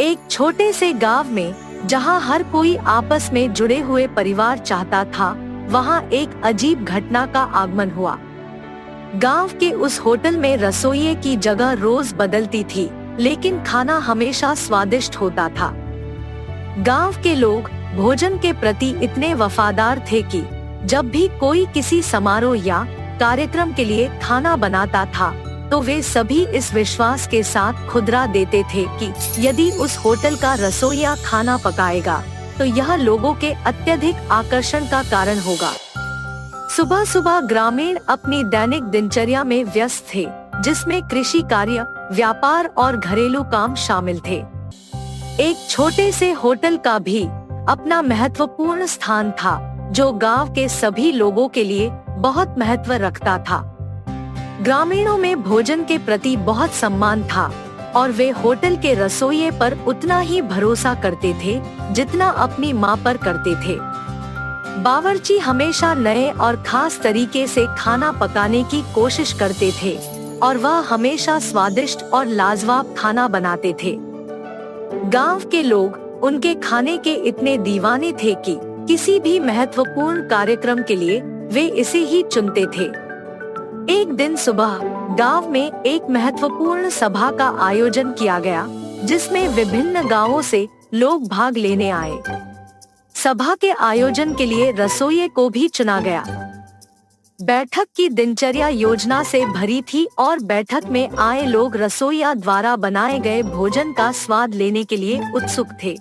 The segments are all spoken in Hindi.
एक छोटे से गांव में जहां हर कोई आपस में जुड़े हुए परिवार चाहता था, वहां एक अजीब घटना का आगमन हुआ। गांव के उस होटल में रसोइये की जगह रोज बदलती थी, लेकिन खाना हमेशा स्वादिष्ट होता था। गांव के लोग भोजन के प्रति इतने वफादार थे कि जब भी कोई किसी समारोह या कार्यक्रम के लिए खाना बनाता था, तो वे सभी इस विश्वास के साथ खुदरा देते थे कि यदि उस होटल का रसोइया खाना पकाएगा, तो यह लोगों के अत्यधिक आकर्षण का कारण होगा। सुबह सुबह ग्रामीण अपनी दैनिक दिनचर्या में व्यस्त थे, जिसमें कृषि कार्य, व्यापार और घरेलू काम शामिल थे। एक छोटे से होटल का भी अपना महत्वपूर्ण स्थान था, जो गांव के सभी लोगों के लिए बहुत महत्व रखता था। ग्रामीणों में भोजन के प्रति बहुत सम्मान था और वे होटल के रसोइये पर उतना ही भरोसा करते थे जितना अपनी मां पर करते थे। बावर्ची हमेशा नए और खास तरीके से खाना पकाने की कोशिश करते थे और वह हमेशा स्वादिष्ट और लाजवाब खाना बनाते थे। गांव के लोग उनके खाने के इतने दीवाने थे कि किसी भी महत्वपूर्ण कार्यक्रम के लिए वे इसे ही चुनते थे। एक दिन सुबह गांव में एक महत्वपूर्ण सभा का आयोजन किया गया, जिसमें विभिन्न गांवों से लोग भाग लेने आए। सभा के आयोजन के लिए रसोइये को भी चुना गया। बैठक की दिनचर्या योजना से भरी थी और बैठक में आए लोग रसोइया द्वारा बनाए गए भोजन का स्वाद लेने के लिए उत्सुक थे।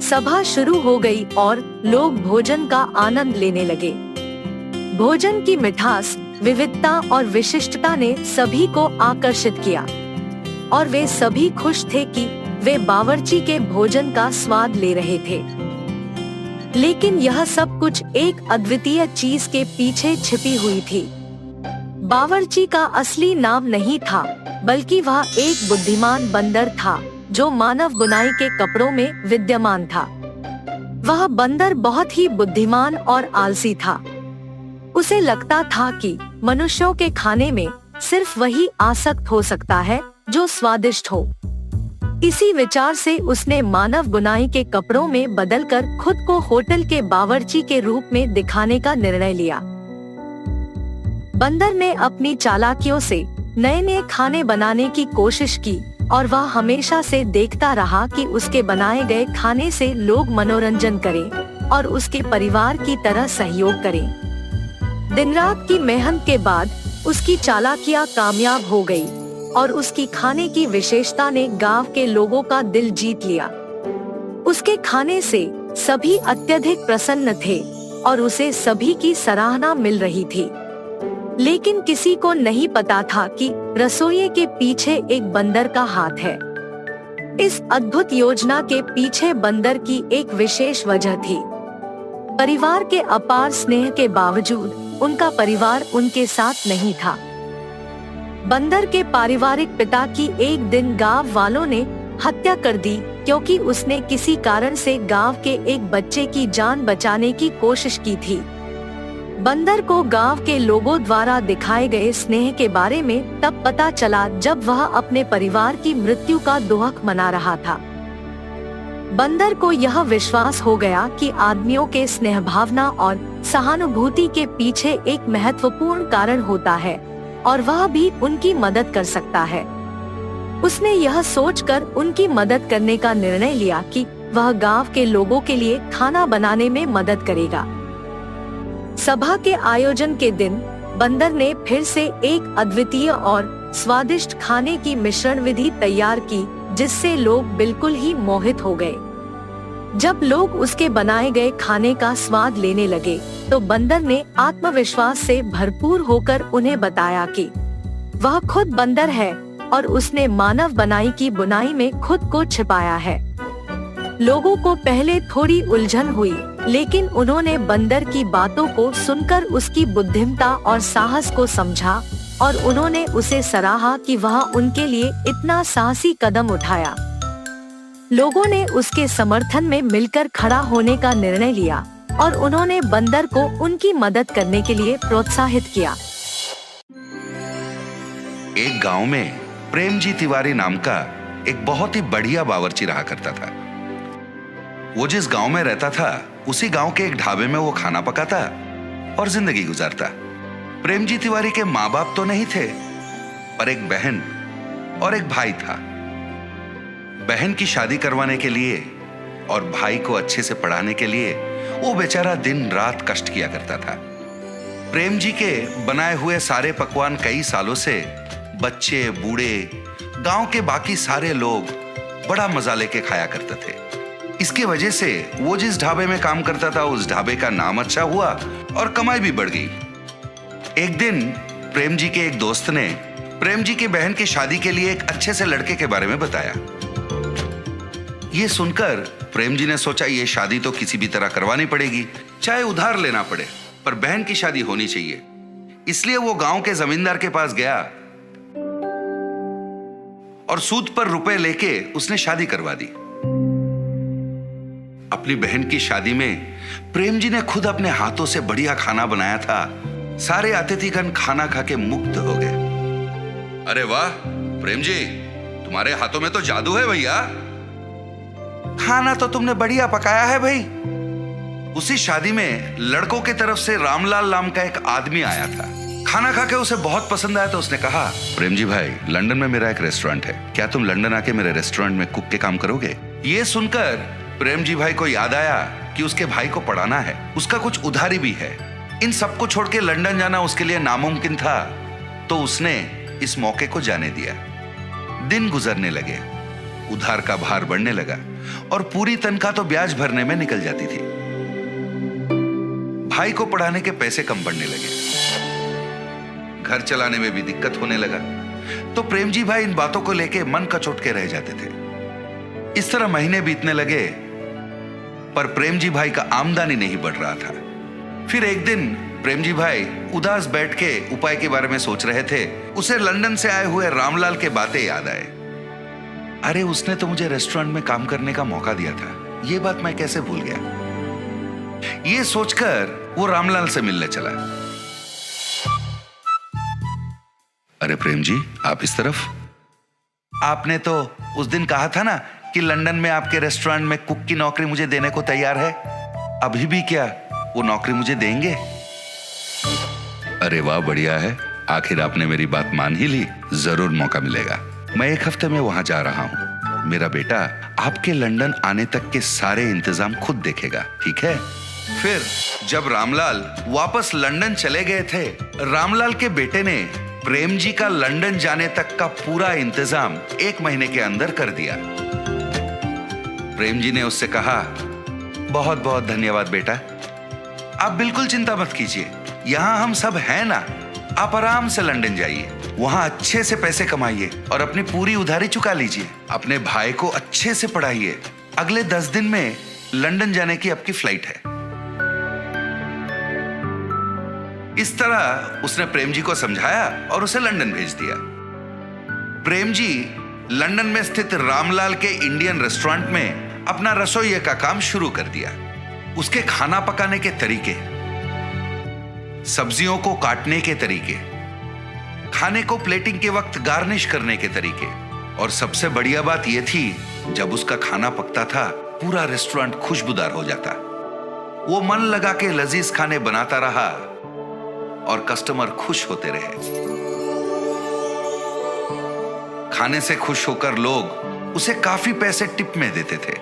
सभा शुरू हो गई और लोग भोजन का आनंद लेने लगे। भोजन की मिठास, विविधता और विशिष्टता ने सभी को आकर्षित किया और वे सभी खुश थे कि वे बावर्ची के भोजन का स्वाद ले रहे थे। लेकिन यह सब कुछ एक अद्वितीय चीज के पीछे छिपी हुई थी। बावर्ची का असली नाम नहीं था, बल्कि वह एक बुद्धिमान बंदर था जो मानव बुनाई के कपड़ों में विद्यमान था। वह बंदर बहुत ही बुद्धिमान और आलसी था। उसे लगता था कि मनुष्यों के खाने में सिर्फ वही आसक्त हो सकता है जो स्वादिष्ट हो। इसी विचार से उसने मानव बुनाई के कपड़ों में बदलकर खुद को होटल के बावर्ची के रूप में दिखाने का निर्णय लिया। बंदर ने अपनी चालाकियों से नए नए खाने बनाने की कोशिश की और वह हमेशा से देखता रहा कि उसके बनाए गए खाने से लोग मनोरंजन करें और उसके परिवार की तरह सहयोग करें। दिन रात की मेहनत के बाद उसकी चालाकियां कामयाब हो गई और उसकी खाने की विशेषता ने गांव के लोगों का दिल जीत लिया। उसके खाने से सभी अत्यधिक प्रसन्न थे और उसे सभी की सराहना मिल रही थी। लेकिन किसी को नहीं पता था कि रसोइये के पीछे एक बंदर का हाथ है। इस अद्भुत योजना के पीछे बंदर की एक विशेष वजह थी। परिवार के अपार स्नेह के बावजूद उनका परिवार उनके साथ नहीं था। बंदर के पारिवारिक पिता की एक दिन गांव वालों ने हत्या कर दी, क्योंकि उसने किसी कारण से गांव के एक बच्चे की जान बचाने की कोशिश की थी। बंदर को गांव के लोगों द्वारा दिखाए गए स्नेह के बारे में तब पता चला जब वह अपने परिवार की मृत्यु का दुहक मना रहा था। बंदर को यह विश्वास हो गया कि आदमियों के स्नेह भावना और सहानुभूति के पीछे एक महत्वपूर्ण कारण होता है और वह भी उनकी मदद कर सकता है। उसने यह सोचकर उनकी मदद करने का निर्णय लिया कि वह गांव के लोगों के लिए खाना बनाने में मदद करेगा। सभा के आयोजन के दिन बंदर ने फिर से एक अद्वितीय और स्वादिष्ट खाने की मिश्रण विधि तैयार की, जिससे लोग बिल्कुल ही मोहित हो गए। जब लोग उसके बनाए गए खाने का स्वाद लेने लगे, तो बंदर ने आत्मविश्वास से भरपूर होकर उन्हें बताया कि वह खुद बंदर है और उसने मानव बनाई की बुनाई में खुद को छिपाया है। लोगों को पहले थोड़ी उलझन हुई, लेकिन उन्होंने बंदर की बातों को सुनकर उसकी बुद्धिमत्ता और साहस को समझा और उन्होंने उसे सराहा कि वह उनके लिए इतना साहसी कदम उठाया। लोगों ने उसके समर्थन में मिलकर खड़ा होने का निर्णय लिया और उन्होंने बंदर को उनकी मदद करने के लिए प्रोत्साहित किया। एक गांव में प्रेमजी तिवारी नाम का एक बहुत ही बढ़िया बावर्ची रहा करता था। वो जिस गांव में रहता था उसी गांव के एक ढाबे में वो खाना पकाता और जिंदगी गुजारता। प्रेमजी तिवारी के माँ बाप तो नहीं थे, पर एक बहन और एक भाई था। बहन की शादी करवाने के लिए और भाई को अच्छे से पढ़ाने के लिए वो बेचारा दिन रात कष्ट किया करता था। प्रेम जी के बनाए हुए सारे पकवान कई सालों से बच्चे, बूढ़े, गांव के बाकी सारे लोग बड़ा मजा लेके खाया करते थे। इसकी वजह से वो जिस ढाबे में काम करता था उस ढाबे का नाम अच्छा हुआ और कमाई भी बढ़ गई। एक दिन प्रेम जी के एक दोस्त ने प्रेम जी की बहन की शादी के लिए एक अच्छे से लड़के के बारे में बताया। ये सुनकर प्रेम जी ने सोचा ये शादी तो किसी भी तरह करवानी पड़ेगी, चाहे उधार लेना पड़े, पर बहन की शादी होनी चाहिए। इसलिए वो गांव के जमींदार के पास गया और सूद पर रुपए लेके उसने शादी करवा दी। अपनी बहन की शादी में प्रेम जी ने खुद अपने हाथों से बढ़िया खाना बनाया था। सारे अतिथिगण खाना खा के मुग्ध हो गए। अरे वाह प्रेम जी, तुम्हारे हाथों में तो जादू है भैया। खाना तो तुमने बढ़िया पकाया है भाई। उसी शादी में लड़कों की तरफ से रामलाल नाम का एक आदमी आया था। खाना खा के उसे बहुत पसंद आया तो उसने कहा, प्रेम जी भाई, लंदन में मेरा एक रेस्टोरेंट है, क्या तुम लंदन आके मेरे रेस्टोरेंट में कुक के काम करोगे? ये सुनकर प्रेम जी भाई को याद आया कि उसके भाई को पढ़ाना है, उसका कुछ उधारी भी है। इन सबको छोड़ के लंदन जाना उसके लिए नामुमकिन था, तो उसने इस मौके को जाने दिया। दिन गुजरने लगे, उधार का भार बढ़ने लगा और पूरी तनख्वाह तो ब्याज भरने में निकल जाती थी। भाई को पढ़ाने के पैसे कम पड़ने लगे, घर चलाने में भी दिक्कत होने लगा। तो प्रेम जी भाई इन बातों को लेके मन कचोट के रह जाते थे। इस तरह महीने बीतने लगे, पर प्रेम जी भाई का आमदनी नहीं बढ़ रहा था। फिर एक दिन प्रेम जी भाई उदास बैठ के उपाय के बारे में सोच रहे थे। उसे लंदन से आए हुए रामलाल के बातें याद आए। अरे उसने तो मुझे रेस्टोरेंट में काम करने का मौका दिया था, ये बात मैं कैसे भूल गया। ये सोचकर वो रामलाल से मिलने चला। अरे प्रेम जी, आप इस तरफ? आपने तो उस दिन कहा था ना कि लंदन में आपके रेस्टोरेंट में कुक की नौकरी मुझे देने को तैयार है। अभी भी क्या वो नौकरी मुझे देंगे? अरे वाह, बढ़िया है, आखिर आपने मेरी बात मान ही ली। जरूर मौका मिलेगा। मैं एक हफ्ते में वहां जा रहा हूं। मेरा बेटा आपके लंदन आने तक के सारे इंतजाम खुद देखेगा, ठीक है? फिर जब रामलाल वापस लंदन चले गए थे, रामलाल के बेटे ने प्रेम जी का लंदन जाने तक का पूरा इंतजाम 1 महीने के अंदर कर दिया। प्रेम जी ने उससे कहा, बहुत बहुत धन्यवाद बेटा, आप बिल्कुल चिंता मत कीजिए, यहां हम सब हैं ना। आप आराम से लंदन जाइए, वहां अच्छे से पैसे कमाइए और अपनी पूरी उधारी चुका लीजिए। अपने भाई को अच्छे से पढ़ाइए। अगले 10 दिन में लंदन जाने की आपकी फ्लाइट है। इस तरह उसने प्रेम जी को समझाया और उसे लंदन भेज दिया। प्रेम जी लंदन में स्थित रामलाल के इंडियन रेस्टोरेंट में अपना रसोइये का काम शुरू कर दिया। उसके खाना पकाने के तरीके, सब्जियों को काटने के तरीके, खाने को प्लेटिंग के वक्त गार्निश करने के तरीके, और सबसे बढ़िया बात यह थी, जब उसका खाना पकता था पूरा रेस्टोरेंट खुशबूदार हो जाता। वो मन लगा के लजीज खाने बनाता रहा और कस्टमर खुश होते रहे। खाने से खुश होकर लोग उसे काफी पैसे टिप में देते थे।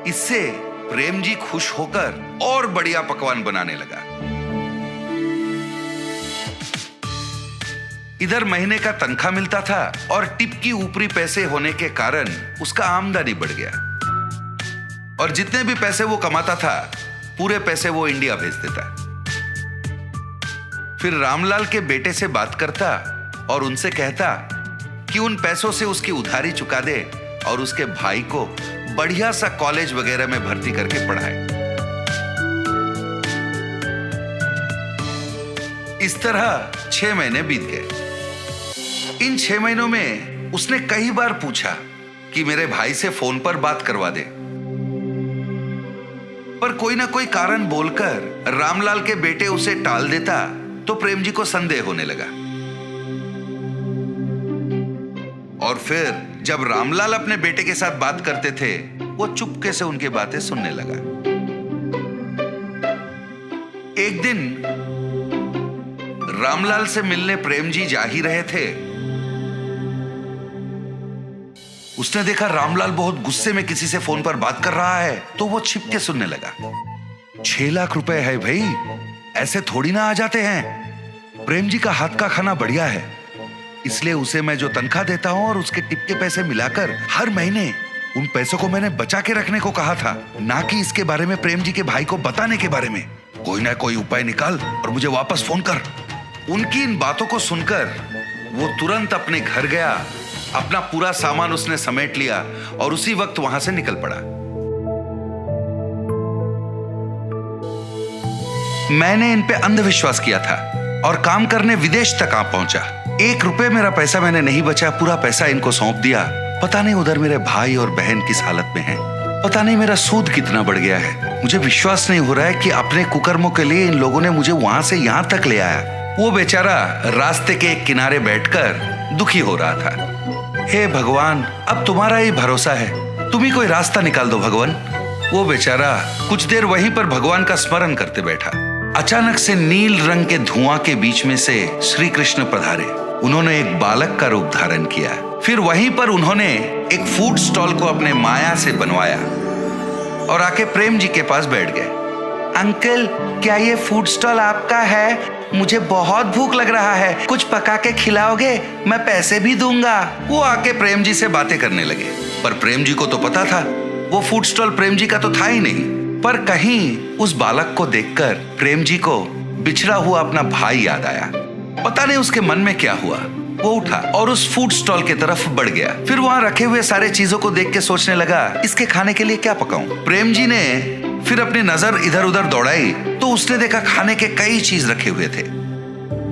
इससे प्रेम जी खुश होकर और बढ़िया पकवान बनाने लगा। इधर महीने का तनख्वाह मिलता था और टिप की ऊपरी पैसे होने के कारण उसका आमदनी बढ़ गया, और जितने भी पैसे वो कमाता था पूरे पैसे वो इंडिया भेज देता। फिर रामलाल के बेटे से बात करता और उनसे कहता कि उन पैसों से उसकी उधारी चुका दे और उसके भाई को बढ़िया सा कॉलेज वगैरह में भर्ती करके पढ़ाए। इस तरह 6 महीने बीत गए। इन 6 महीनों में उसने कई बार पूछा कि मेरे भाई से फोन पर बात करवा दे, पर कोई ना कोई कारण बोलकर रामलाल के बेटे उसे टाल देता तो प्रेम जी को संदेह होने लगा। और फिर जब रामलाल अपने बेटे के साथ बात करते थे, वो चुपके से उनकी बातें सुनने लगा। एक दिन रामलाल से मिलने प्रेम जी जा ही रहे थे। उसने देखा रामलाल बहुत गुस्से में किसी से फोन पर बात कर रहा है, तो वो छिप के सुनने लगा। 6 लाख रुपए है भाई, ऐसे थोड़ी ना आ जाते हैं। प्रेम जी का हाथ का खाना बढ़िया है, इसलिए उसे मैं जो तनख्वाह देता हूं और उसके टिप के पैसे मिलाकर हर महीने उन पैसों को मैंने बचा के रखने को कहा था, ना कि इसके बारे में प्रेम जी के भाई को बताने के बारे में। कोई ना कोई उपाय निकाल और मुझे वापस फोन कर। उनकी इन बातों को सुनकर वो तुरंत अपने घर गया, अपना पूरा सामान उसने समेट लिया और उसी वक्त वहां से निकल पड़ा। मैंने इन पे अंधविश्वास किया था और काम करने विदेश तक आ पहुंचा। 1 रुपए मेरा पैसा मैंने नहीं बचा, पूरा पैसा इनको सौंप दिया। पता नहीं उधर मेरे भाई और बहन किस हालत में हैं। पता नहीं मेरा सूद कितना बढ़ गया है। मुझे विश्वास नहीं हो रहा है कि अपने कुकर्मों के लिए इन लोगों ने मुझे वहां से यहां तक ले आया। वो बेचारा रास्ते के एक किनारे बैठकर दुखी हो रहा था। हे भगवान, अब तुम्हारा ही भरोसा है, तुम ही कोई रास्ता निकाल दो भगवान। वो बेचारा कुछ देर वहीं पर भगवान का स्मरण करते बैठा। अचानक से नील रंग के धुआं के बीच में से श्री कृष्ण पधारे। उन्होंने एक बालक का रूप धारण किया। फिर वहीं पर उन्होंने एक फूड स्टॉल को अपने माया से बनवाया और आके प्रेम जी के पास बैठ गए। अंकल, क्या ये फूड स्टॉल आपका है? मुझे बहुत भूख लग रहा है, कुछ पका के खिलाओगे? मैं पैसे भी दूंगा। वो आके प्रेम जी से बातें करने लगे, पर प्रेम जी को तो पता था वो फूड स्टॉल प्रेम जी का तो था ही नहीं। पर कहीं उस बालक को देखकर प्रेम जी को बिछड़ा हुआ अपना भाई याद आया। पता नहीं उसके मन में क्या हुआ। वो उठा और उस फूड स्टॉल की तरफ बढ़ गया। फिर वहां रखे हुए सारे चीजों को देख के सोचने लगा, इसके खाने के लिए क्या पकाऊं? प्रेम जी ने फिर अपनी नजर इधर उधर दौड़ाई तो उसने देखा खाने के कई चीज रखे हुए थे।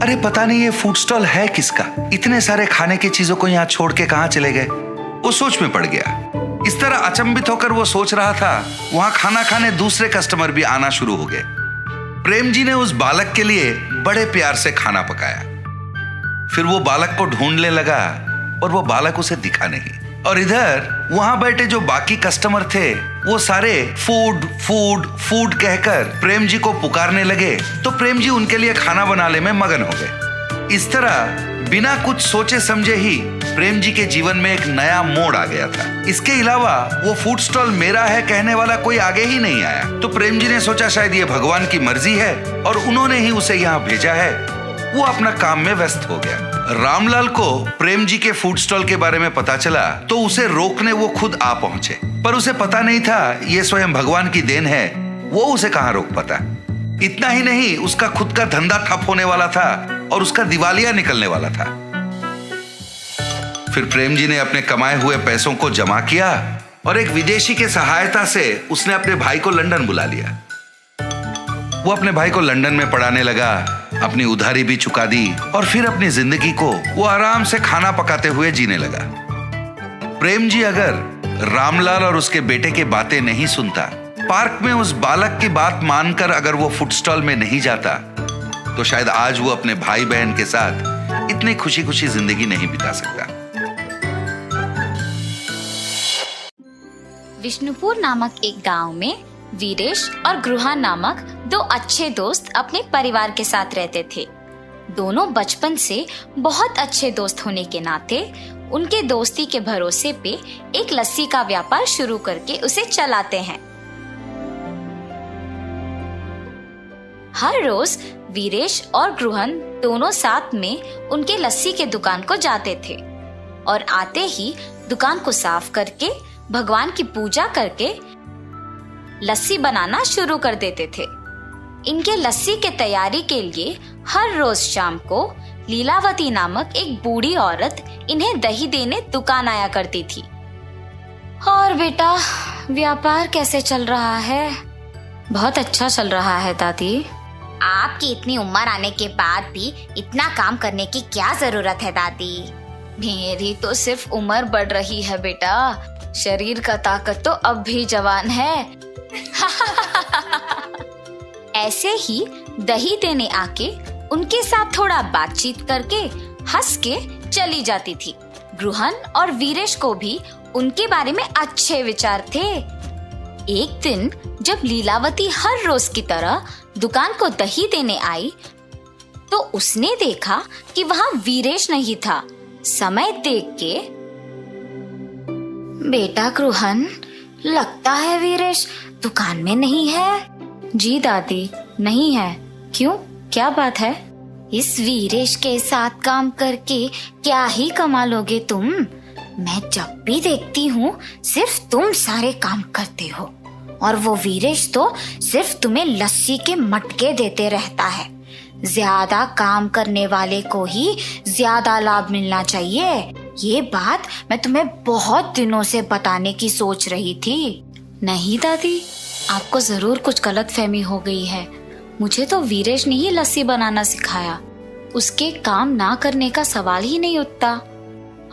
अरे पता नहीं ये फूड स्टॉल है किसका? इतने सारे खाने की चीजों को यहाँ छोड़ के कहाँ चले गए? वो सोच में पड़ गया। इस तरह अचंभित होकर वो सोच रहा था, वहां खाना खाने दूसरे कस्टमर भी आना शुरू हो गए। प्रेम जी ने उस बालक के लिए बड़े प्यार से खाना पकाया। फिर वो बालक को ढूंढने लगा और वो बालक उसे दिखा नहीं। और इधर वहां बैठे जो बाकी कस्टमर थे वो सारे फूड फूड फूड कहकर प्रेम जी को पुकारने लगे, तो प्रेम जी उनके लिए खाना बनाने में मगन हो गए। इस तरह बिना कुछ सोचे समझे ही प्रेम जी के जीवन में एक नया मोड़ आ गया था। इसके अलावा वो फूड स्टॉल मेरा है कहने वाला कोई आगे ही नहीं आया। तो प्रेम जी ने सोचा शायद ये भगवान की मर्जी है और उन्होंने ही उसे यहाँ भेजा है। वो अपना काम में व्यस्त हो गया। रामलाल को प्रेम जी के फूड स्टॉल के बारे में पता चला तो उसे रोकने वो खुद आ पहुंचे, पर उसे पता नहीं था ये स्वयं भगवान की देन है। वो उसे कहां रोक पाता। इतना ही नहीं, उसका खुद का धंधा ठप होने वाला था और उसका दिवालिया निकलने वाला था। फिर प्रेम जी ने अपने कमाए हुए पैसों को जमा किया और एक विदेशी के सहायता से उसने अपने भाई को लंदन बुला लिया। वो अपने भाई को लंदन में पढ़ाने लगा, अपनी उधारी भी चुका दी और फिर अपनी जिंदगी को वो आराम से खाना पकाते हुए जीने लगा। प्रेम जी अगर रामलाल और उसके बेटे की बातें नहीं सुनता, पार्क में उस बालक की बात मानकर अगर वो फूड स्टॉल में नहीं जाता, तो शायद आज वो अपने भाई बहन के साथ इतनी खुशी खुशी जिंदगी नहीं बिता सकता। विष्णुपुर नामक एक गांव में वीरेश और गृहा नामक 2 अच्छे दोस्त अपने परिवार के साथ रहते थे। दोनों बचपन से बहुत अच्छे दोस्त होने के नाते उनके दोस्ती के भरोसे पे एक लस्सी का व्यापार शुरू करके उसे चलाते हैं। हर रोज वीरेश और गृहन दोनों साथ में उनके लस्सी के दुकान को जाते थे और आते ही दुकान को साफ करके भगवान की पूजा करके लस्सी बनाना शुरू कर देते थे। इनके लस्सी के तैयारी के लिए हर रोज शाम को लीलावती नामक एक बूढ़ी औरत इन्हें दही देने दुकान आया करती थी। और बेटा, व्यापार कैसे चल रहा है? बहुत अच्छा चल रहा है दादी। आपकी इतनी उम्र आने के बाद भी इतना काम करने की क्या जरूरत है दादी? मेरी तो सिर्फ उम्र बढ़ रही है बेटा, शरीर का ताकत तो अब भी जवान है। ऐसे ही दही देने आके उनके साथ थोड़ा बातचीत करके हंस के चली जाती थी। गृहन और वीरेश को भी उनके बारे में अच्छे विचार थे। एक दिन जब लीलावती हर रोज की तरह दुकान को दही देने आई, तो उसने देखा कि वहाँ वीरेश नहीं था। समय देख के, बेटा गृहन, लगता है वीरेश दुकान में नहीं है। जी दादी, नहीं है। क्यों, क्या बात है? इस वीरेश के साथ काम करके क्या ही कमा लोगे तुम? मैं जब भी देखती हूँ सिर्फ तुम सारे काम करते हो, और वो वीरेश तो सिर्फ तुम्हें लस्सी के मटके देते रहता है। ज्यादा काम करने वाले को ही ज्यादा लाभ मिलना चाहिए। ये बात मैं तुम्हें बहुत दिनों से बताने की सोच रही थी। नहीं दादी, आपको जरूर कुछ गलतफहमी हो गई है। मुझे तो वीरेश ने ही लस्सी बनाना सिखाया। उसके काम ना करने का सवाल ही नहीं उठता।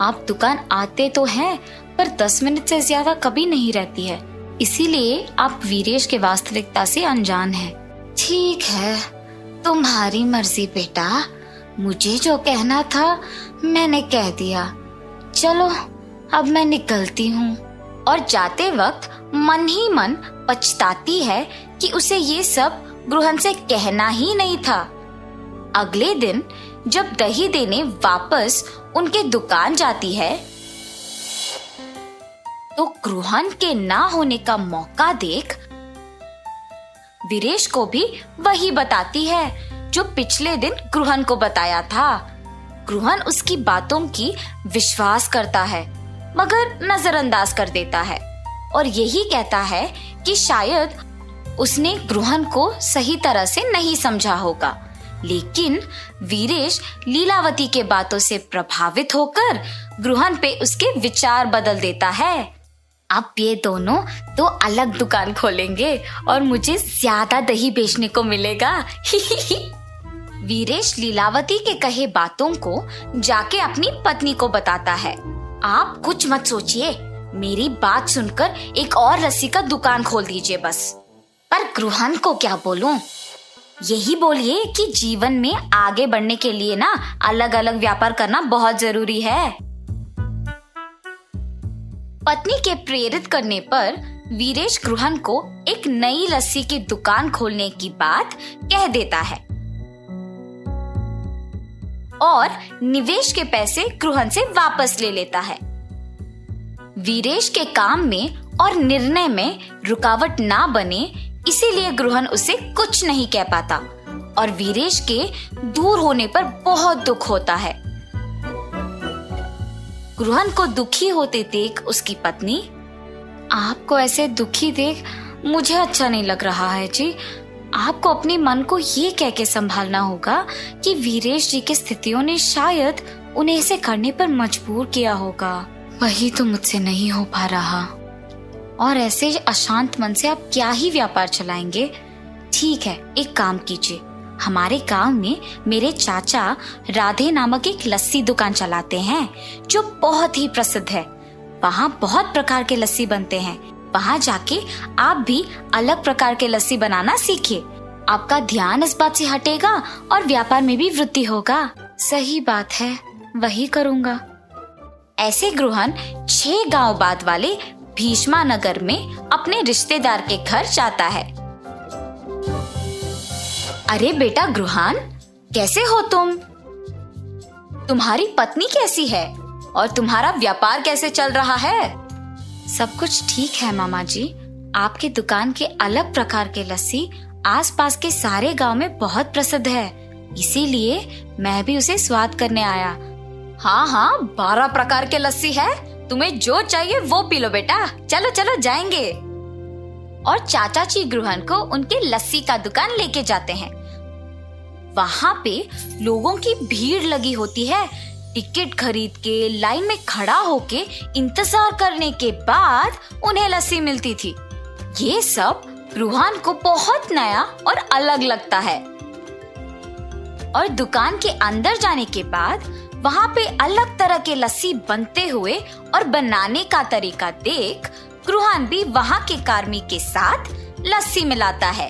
आप दुकान आते तो हैं, पर 10 मिनट से ज्यादा कभी नहीं रहती है। इसीलिए आप वीरेश के वास्तविकता से अनजान हैं। ठीक है, तुम्हारी मर्जी बेटा। मुझे जो कहना था मैंने कह दिया। चलो अब मैं निकलती हूँ। और जाते वक्त मन ही मन पछताती है कि उसे ये सब गृहन से कहना ही नहीं था। अगले दिन जब दही देने वापस उनके दुकान जाती है, तो गृहन के ना होने का मौका देख वीरेश को भी वही बताती है जो पिछले दिन गृहन को बताया था। गृहन उसकी बातों की विश्वास करता है, मगर नजरअंदाज कर देता है और यही कहता है कि शायद उसने गृहन को सही तरह से नहीं समझा होगा। लेकिन वीरेश लीलावती के बातों से प्रभावित होकर गृहन पे उसके विचार बदल देता है। अब ये दोनों तो अलग दुकान खोलेंगे और मुझे ज्यादा दही बेचने को मिलेगा। वीरेश लीलावती के कहे बातों को जाके अपनी पत्नी को बताता है। आप कुछ मत सोचिए, मेरी बात सुनकर एक और लस्सी का दुकान खोल दीजिए बस। पर गृहन को क्या बोलूं? यही बोलिए कि जीवन में आगे बढ़ने के लिए ना अलग अलग व्यापार करना बहुत जरूरी है। पत्नी के प्रेरित करने पर वीरेश गृहन को एक नई लस्सी की दुकान खोलने की बात कह देता है और निवेश के पैसे गृहन से वापस ले लेता है। वीरेश के काम में और निर्णय में रुकावट ना बने, इसीलिए गृहन उसे कुछ नहीं कह पाता और वीरेश के दूर होने पर बहुत दुख होता है। गृहन को दुखी होते देख उसकी पत्नी, आपको ऐसे दुखी देख मुझे अच्छा नहीं लग रहा है जी। आपको अपने मन को ये कह के संभालना होगा कि वीरेश जी की स्थितियों ने शायद उन्हें ऐसे करने पर मजबूर किया होगा। वही तो मुझसे नहीं हो पा रहा, और ऐसे अशांत मन से आप क्या ही व्यापार चलाएंगे। ठीक है, एक काम कीजिए, हमारे गांव में मेरे चाचा राधे नामक एक लस्सी दुकान चलाते हैं जो बहुत ही प्रसिद्ध है। वहाँ बहुत प्रकार के लस्सी बनते हैं। वहाँ जाके आप भी अलग प्रकार के लस्सी बनाना सीखिए। आपका ध्यान इस बात से हटेगा और व्यापार में भी वृद्धि होगा। सही बात है, वही करूँगा। ऐसे गृहन 6 गांव बाद वाले भीष्मा नगर में अपने रिश्तेदार के घर जाता है। अरे बेटा गृहन, कैसे हो तुम? तुम्हारी पत्नी कैसी है और तुम्हारा व्यापार कैसे चल रहा है? सब कुछ ठीक है मामा जी। आपके दुकान के अलग प्रकार के लस्सी आसपास के सारे गांव में बहुत प्रसिद्ध है, इसीलिए मैं भी उसे स्वाद करने आया। हाँ, 12 प्रकार के लस्सी है। तुम्हें जो चाहिए वो पी लो बेटा। चलो चलो जाएंगे। और चाचा जी गृहन को उनके लस्सी का दुकान लेके जाते हैं। वहाँ पे लोगों की भीड़ लगी होती है। टिकट खरीद के लाइन में खड़ा होके इंतजार करने के बाद उन्हें लस्सी मिलती थी। ये सब गृहन को बहुत नया और अलग लगता है। और दुकान के अंदर जाने के बाद वहाँ पे अलग तरह के लस्सी बनते हुए और बनाने का तरीका देख गृहन भी वहाँ के कार्मिक के साथ लस्सी मिलाता है।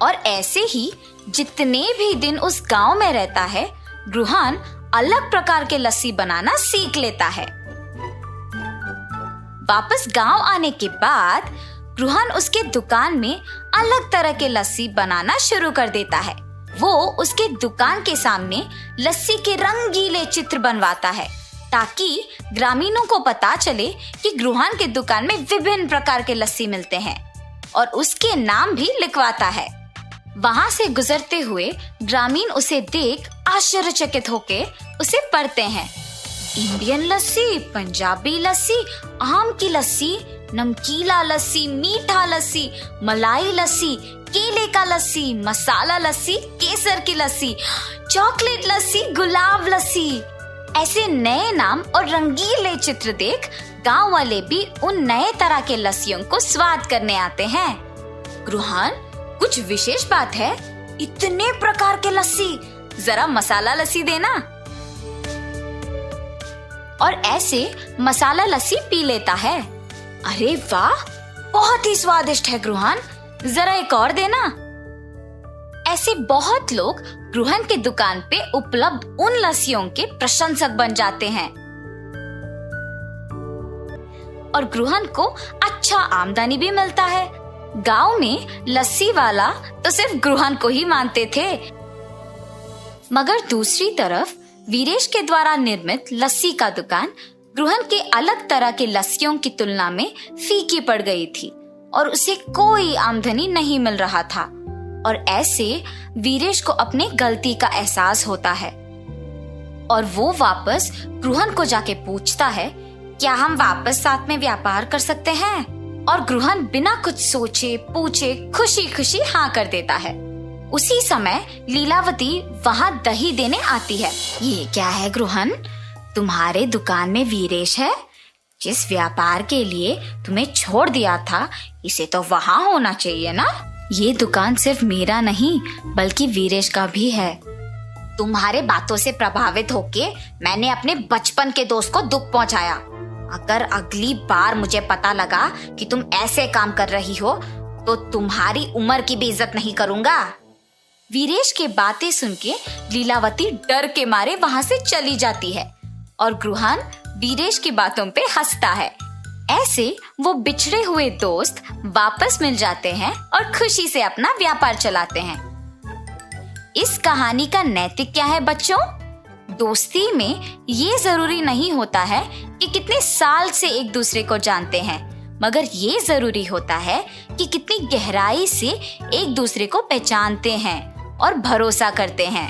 और ऐसे ही जितने भी दिन उस गांव में रहता है, ग्रुहन अलग प्रकार के लस्सी बनाना सीख लेता है। वापस गांव आने के बाद ग्रुहन उसके दुकान में अलग तरह के लस्सी बनाना शुरू कर देता है। वो उसके दुकान के सामने लस्सी के रंगीले चित्र बनवाता है ताकि ग्रामीणों को पता चले कि ग्रुहन के दुकान में विभिन्न प्रकार के लस्सी मिलते हैं, और उसके नाम भी लिखवाता है। वहां से गुजरते हुए ग्रामीण उसे देख आश्चर्यचकित होके उसे पढ़ते हैं। इंडियन लस्सी, पंजाबी लस्सी, आम की लस्सी, नमकीला लस्सी, मीठा लस्सी, मलाई लस्सी, केले का लस्सी, मसाला लस्सी, केसर की लस्सी, चॉकलेट लस्सी, गुलाब लस्सी। ऐसे नए नाम और रंगीले चित्र देख गांव वाले भी उन नए तरह के लस्सियों को स्वाद करने आते हैं। ग्रुहन, कुछ विशेष बात है? इतने प्रकार के लस्सी, जरा मसाला लस्सी देना। और ऐसे मसाला लस्सी पी लेता है। अरे वाह, बहुत ही स्वादिष्ट है ग्रुहन, जरा एक और देना। ऐसे बहुत लोग ग्रुहन के दुकान पे उपलब्ध उन लस्सियों के प्रशंसक बन जाते हैं और ग्रुहन को अच्छा आमदनी भी मिलता है। गांव में लस्सी वाला तो सिर्फ ग्रुहन को ही मानते थे, मगर दूसरी तरफ वीरेश के द्वारा निर्मित लस्सी का दुकान ग्रुहन के अलग तरह के लस्सियों की तुलना में फीकी पड़ गई थी और उसे कोई आमदनी नहीं मिल रहा था। और ऐसे वीरेश को अपने गलती का एहसास होता है और वो वापस ग्रुहन को जाके पूछता है, क्या हम वापस साथ में व्यापार कर सकते हैं? और ग्रुहन बिना कुछ सोचे पूछे खुशी खुशी हाँ कर देता है। उसी समय लीलावती वहाँ दही देने आती है। ये क्या है ग्रुहन, तुम्हारे दुकान में वीरेश है? जिस व्यापार के लिए तुम्हें छोड़ दिया था, इसे तो वहाँ होना चाहिए ना। ये दुकान सिर्फ मेरा नहीं बल्कि वीरेश का भी है। तुम्हारे बातों से प्रभावित होके मैंने अपने बचपन के दोस्त को दुख पहुंचाया। अगर अगली बार मुझे पता लगा कि तुम ऐसे काम कर रही हो तो तुम्हारी उम्र की भी इज्जत नहीं करूंगा। वीरेश के बातें सुन के लीलावती डर के मारे वहां से चली जाती है और ग्रुहन वीरेश की बातों पे हंसता है। ऐसे वो बिछड़े हुए दोस्त वापस मिल जाते हैं और खुशी से अपना व्यापार चलाते हैं। इस कहानी का नैतिक क्या है बच्चों? दोस्ती में ये जरूरी नहीं होता है कि कितने साल से एक दूसरे को जानते हैं, मगर ये जरूरी होता है कि कितनी गहराई से एक दूसरे को पहचानते हैं और भरोसा करते हैं।